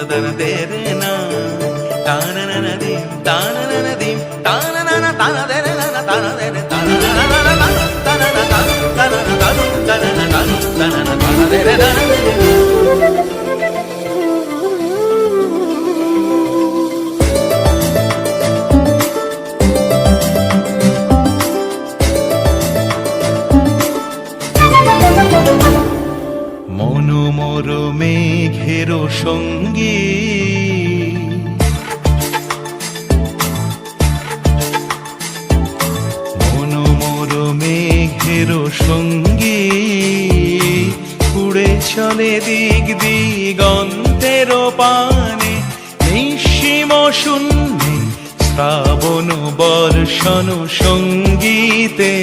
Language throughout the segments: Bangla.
dana dere na tana na na dim tana na na dim tana na na tana dere na tana dere tana na na na tana na tana tana na tana tana na tana na tana dere na মনোমর মেঘের সঙ্গী মনোমর মেঘের সঙ্গী উড়ে চলে দিক দিগন্তের পানে নিঃসীম শূন্যে শ্রাবণ বর্ষণ সঙ্গীতে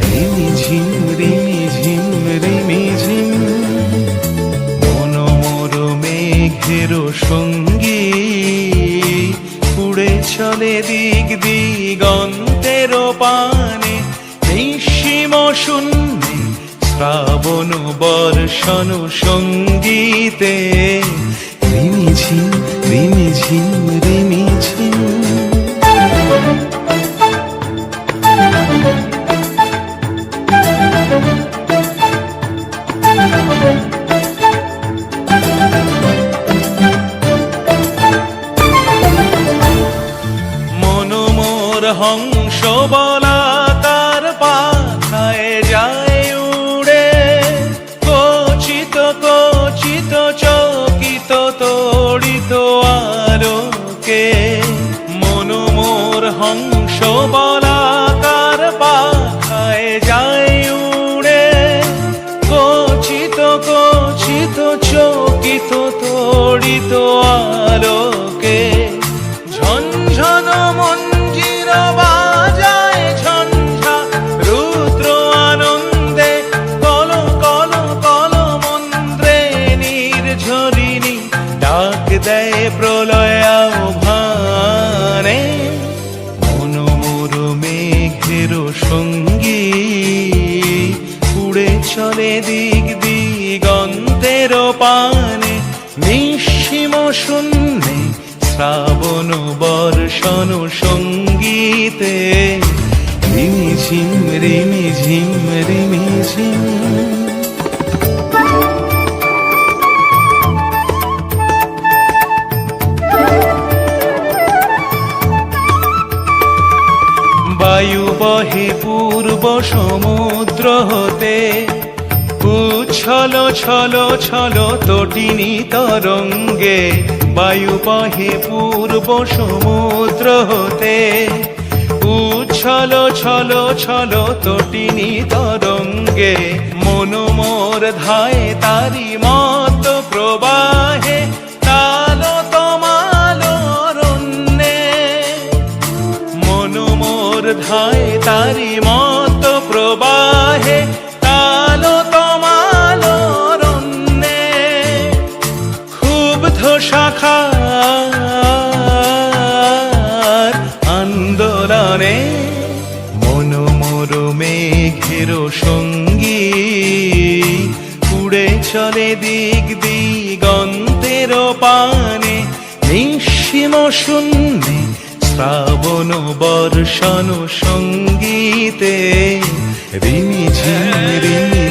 রিমিঝিম রিমিঝিম রিমিঝিম মনোমর মেঘের সঙ্গী উড়ে চলে দিক দিগন্তের পানে নিঃসীম শূন্যে শ্রাবণ বর্ষণ সঙ্গীতে রিমিঝিম রিমিঝিম রিমিঝিম মনোমর হংস বলাকার পাখায় যায় উড়ে কচিত কচিত চকিত তড়িত আলোকে মনোমর হংস বলাকার পাখায় যায় উড়ে কচিত কচিত চকিত তড়িত আলোকে ঝনঝন মঞ্জির বাজায় ঝঞ্ঝা রুদ্র আনন্দে কল কল কল মন্ত্রে নির্ঝরিণী ডাক দেয় প্রলয় আহ্বানে মনোমর মেঘের সঙ্গী উড়ে চলে দিক দিগন্তের পানে নিঃসীম শূন্যে শ্রাবণ বর্ষণ সঙ্গীতে রিমিঝিম রিমিঝিম রিমিঝিম বায়ু বহে পূর্ব সমুদ্র হতে উচ্ছল ছল ছল তটিনী তরঙ্গে বায়ু বহে পূর্ব সমুদ্র হতে উচ্ছল ছল ছল তটিনী তরঙ্গে মনোমর ধায় তারি মত প্রবাহে তাল তমাল রণ্যে মনোমর ধায় তারি মত প্রবাহে তাল তমাল রণ্যে ক্ষুব্ধ শাখার আন্দোলনে মনোমর মেঘের সঙ্গী উড়ে চলে দিক দিগন্তের পানে নিঃসীম শূন্যে শ্রাবণ বর্ষণ সঙ্গীতে রিমিঝিম রিমি